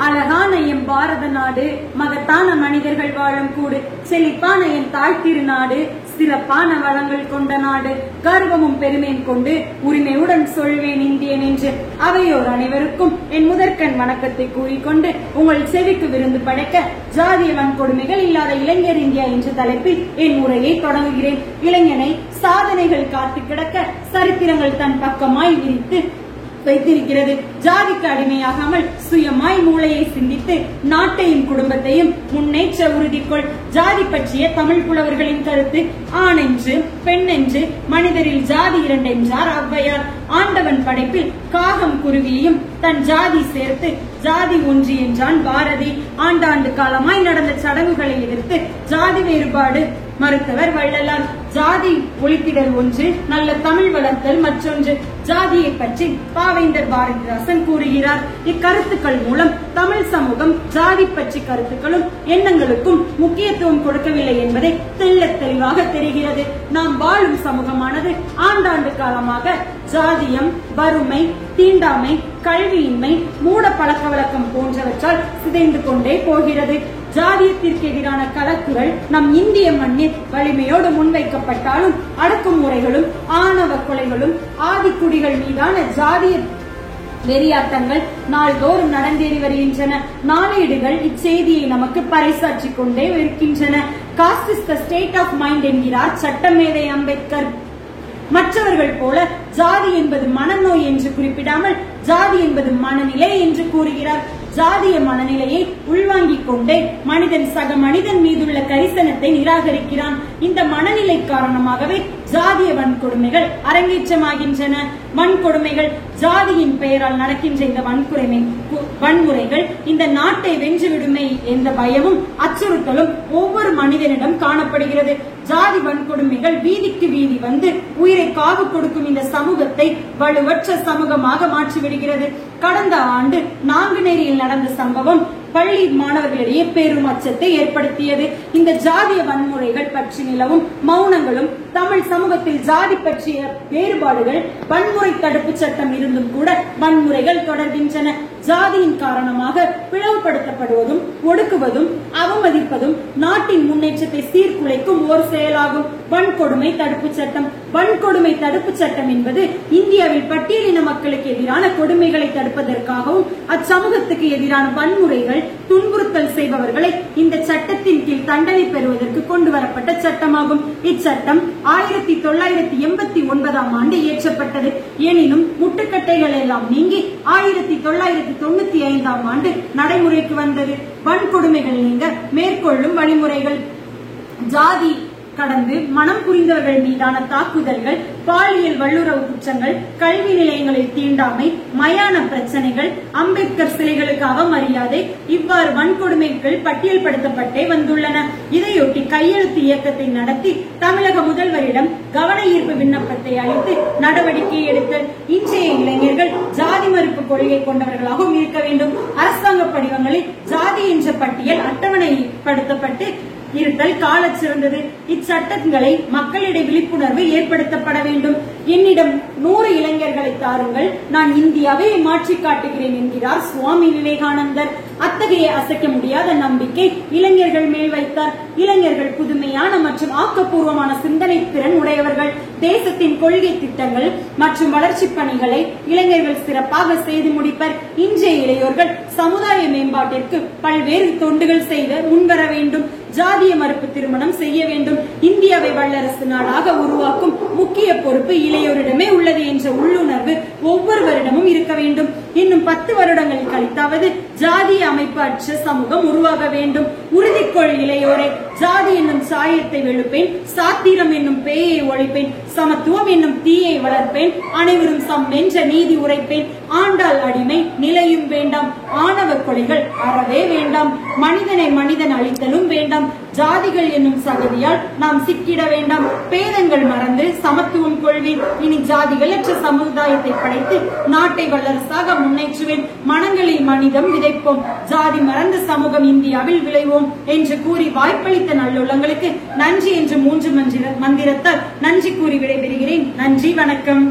அழகான எம் பாரத நாடு, மகத்தான மனிதர்கள் வாழும் கூடு, செழிப்பான என் தாய் திருநாடு, சிறப்பான வளங்கள் கொண்ட நாடு, கர்வமும் பெருமையும் கொண்டு உரிமையுடன் சொல்வேன் இந்தியன் என்று. அவையோர் அனைவருக்கும் என் முதற்கண் வணக்கத்தை கூறிக்கொண்டு உங்கள் செவிக்கு விருந்து படைக்க ஜாதிய வன்கொடுமைகள் இல்லாத இளைஞர் இந்தியா என்ற தலைப்பில் என் உரையை தொடங்குகிறேன். இளைஞனை சாதனைகள் காத்து கிடக்க சரித்திரங்கள் தன் பக்கமாய் விரித்து வைத்திருக்கிறது. ஜாதிக்கு அடிமையாகாமல் சுயமாய் மூளையை சிந்தித்து நாட்டையும் குடும்பத்தையும் முன்னேற்ற உறுதிக்கொள். ஜாதி பற்றிய தமிழ் புலவர்களின் கருத்து: ஆண் என்று பெண் என்று மனிதரில் ஜாதி இரண்டு என்றார் ஔவையார். ஆண்டவன் படைப்பில் காகம் குருவியையும் தன் ஜாதி சேர்த்து ஜாதி ஒன்று என்றான் பாரதி. ஆண்டாண்டு காலமாய் நடந்த சடங்குகளை எதிர்த்து ஜாதி வேறுபாடு மறுத்தவர் வள்ளலார். ஜாதி ஒழித்திடல் ஒன்று, நல்ல தமிழ் வளர்த்தல் மற்றொன்று. ஜாதியை பற்றி பாவேந்தர் பாரதிதாசன் கூறுகிறார். இக்கருத்துக்கள் மூலம் தமிழ் சமூகம் ஜாதி பற்றி கருத்துக்களும் எண்ணங்களுக்கும் முக்கியத்துவம் கொடுக்கவில்லை என்பதை தெள்ளத் தெளிவாக தெரிகிறது. நாம் வாழும் சமூகமானது ஆண்டாண்டு காலமாக ஜாதியம், வறுமை, தீண்டாமை, கல்வியின்மை, மூட பழக்க வழக்கம் போன்றவற்றால் சிதைந்து கொண்டே போகிறது. ஜாதியத்திற்கு எதிரான கலக்குரல் நம் இந்திய மண்ணில் வலிமையோடு முன்வைக்கப்பட்டாலும் அடக்குமுறைகளும் ஆணவ கொலைகளும் ஆதிக்குடிகள் மீதான ஜாதிய வெறியாட்டங்கள் நாள்தோறும் நடந்தேறி வருகின்றன. நாளேடுகள் இச்செய்தியை நமக்கு பறைசாற்றிக் கொண்டே இருக்கின்றன. Caste is the state of mind என்கிறார் சட்டமேதை அம்பேத்கர். மற்றவர்கள் போல ஜாதி என்பது மனநோய் என்று குறிப்பிடாமல் ஜாதி என்பது மனநிலை என்று கூறுகிறார். ஜாதிய மனநிலையை உள்வாங்கிக் கொண்டே மனிதன் சக மனிதன் மீதுள்ள கரிசனத்தை நிராகரிக்கிறான். இந்த மனநிலை காரணமாகவே ஜாதிய வன்கொடுமைகள் அரங்கேற்றமாகின்றன. வன்கொடுமைகள் ஜாதியின் பெயரால் நடக்கின்ற இந்த வன்முறைகள் இந்த நாட்டை வென்றுவிடுமே என்ற பயமும் அச்சுறுத்தலும் ஒவ்வொரு மனிதனிடம் காணப்படுகிறது. ஜாதி வன்கொடுமைகள் வீதிக்கு வீதி வந்து உயிரை காவு கொடுக்கும் இந்த சமூகத்தை வலுவற்ற சமூகமாக மாற்றிவிடுகிறது. கடந்த ஆண்டு நாங்குநேரியில் நடந்த சம்பவம் பள்ளி மாணவர்களிடையே பெரும் அச்சத்தை ஏற்படுத்தியது. இந்த ஜாதிய வன்முறைகள் பற்றி நிலவும் மௌனங்களும் தமிழ் சமூகத்தில் ஜாதி பற்றிய வேறுபாடுகள், வன்முறை தடுப்பு சட்டம் இருந்தும் கூட வன்முறைகள் தொடர்கின்றன. ஜாதியின் காரணமாக பிளவுபடுத்தப்படுவதும் ஒடுக்குவதும் அவமதிப்பதும் நாட்டின் முன்னேற்றத்தை சீர்குலைக்கும் ஒரு செயலாகும். வன்கொடுமை தடுப்பு சட்டம். வன்கொடுமை தடுப்பு சட்டம் என்பது இந்தியாவில் பட்டியலின மக்களுக்கு எதிரான கொடுமைகளை தடுப்பதற்காகவும் அச்சமூகத்துக்கு எதிரான வன்முறைகள் துன்புறுத்தல் செய்பவர்களை இந்த சட்டத்தின் கீழ் தண்டனை பெறுவதற்கு கொண்டு வரப்பட்ட சட்டமாகும். இச்சட்டம் 1989ஆம் ஆண்டு இயற்றப்பட்டது. எனினும் முட்டுக்கட்டைகள் எல்லாம் நீங்கி 1995ஆம் ஆண்டு நடைமுறைக்கு வந்தது. வன்கொடுமைகள் நீங்க மேற்கொள்ளும் வழிமுறைகள்: ஜாதி கடந்து மனம் புரிந்தவர்கள் மீதான தாக்குதல்கள், பாலியல் வல்லுறவு குற்றங்கள், கல்வி நிலையங்களில் தீண்டாமை, மயான பிரச்சனைகள், அம்பேத்கர் சிலைகளுக்கு அவமரியாதை, இவ்வாறு வன்கொடுமைகள் பட்டியல்படுத்தப்பட்டே வந்துள்ளன. இதையொட்டி கையெழுத்து இயக்கத்தை நடத்தி தமிழக முதல்வரிடம் கவன ஈர்ப்பு விண்ணப்பத்தை அளித்து நடவடிக்கை எடுத்தல். இன்றைய இளைஞர்கள் ஜாதி மறுப்பு கொள்கை கொண்டவர்களாகவும் இருக்க வேண்டும். அரசாங்க படிவங்களில் ஜாதி என்ற பட்டியல் அட்டவணைப்படுத்தப்பட்டு இருத்தல் கால சிறந்தது. இச்சட்டங்களை மக்களிடையே விழிப்புணர்வு ஏற்படுத்தப்பட வேண்டும். என்னிடம் 100 இளைஞர்களை தாருங்கள், நான் இந்தியாவை மாற்றி காட்டுகிறேன் என்கிறார் சுவாமி விவேகானந்தர். அத்தகைய அசைக்க முடியாத நம்பிக்கை இளைஞர்கள் மேல் வைத்தார். இளைஞர்கள் புதுமையான மற்றும் ஆக்கப்பூர்வமான சிந்தனை திறன் உடையவர்கள். தேசத்தின் கொள்கை திட்டங்கள் மற்றும் வளர்ச்சி பணிகளை இளைஞர்கள் சிறப்பாக செய்து முடிப்பர். இன்றைய இளையோர்கள் சமுதாய மேம்பாட்டிற்கு பல்வேறு தொண்டுகள் செய்த முன்வர வேண்டும். ஜாதிய மறுப்பு திருமணம் செய்ய வேண்டும். இந்தியாவை வல்லரசு நாடாக உருவாக்கும் முக்கிய பொறுப்பு இளையோரிடமே உள்ளது என்ற உள்ளுணர்வு ஒவ்வொருவரிடமும் இருக்க வேண்டும். இன்னும் 10 வருடங்கள் கழித்தாவது ஜாதிய அமைப்பு அற்ற சமூகம் உருவாக வேண்டும். உறுதிக்கொள் இளையோரை. ஜாதி என்னும் சாயத்தை வெளுப்பேன், சாத்திரம் என்னும் பேயை ஒழிப்பேன், சமத்துவம் என்னும் தீயை வளர்ப்பேன், அனைவரும் சம் என்ற நீதி உரைப்பேன். ஆண்டாள் அடிமை நிலையும் வேண்டாம், ஆணவ கொலைகள் அறவே வேண்டாம், மனிதனை மனிதன் அழித்தலும் வேண்டாம், ஜாதிகள் என்னும் சகதியால் நாம் சிக்கிட வேண்டாம், பேதங்கள் மறந்து சமத்துவம் கொள்வேன், இனி ஜாதிகளற்ற சமுதாயத்தை படைத்து நாட்டை வல்லரசாக முன்னேற்றுவேன், மனங்களில் மனிதம் விதைப்போம், ஜாதி மறந்த சமூகம் இந்தியாவில் விளைவோம் என்று கூறி வாய்ப்பளித்த நல்லுள்ளங்களுக்கு நன்றி என்று 3 மந்திரத்தால் நன்றி கூறி விடைபெறுகிறேன். நன்றி, வணக்கம்.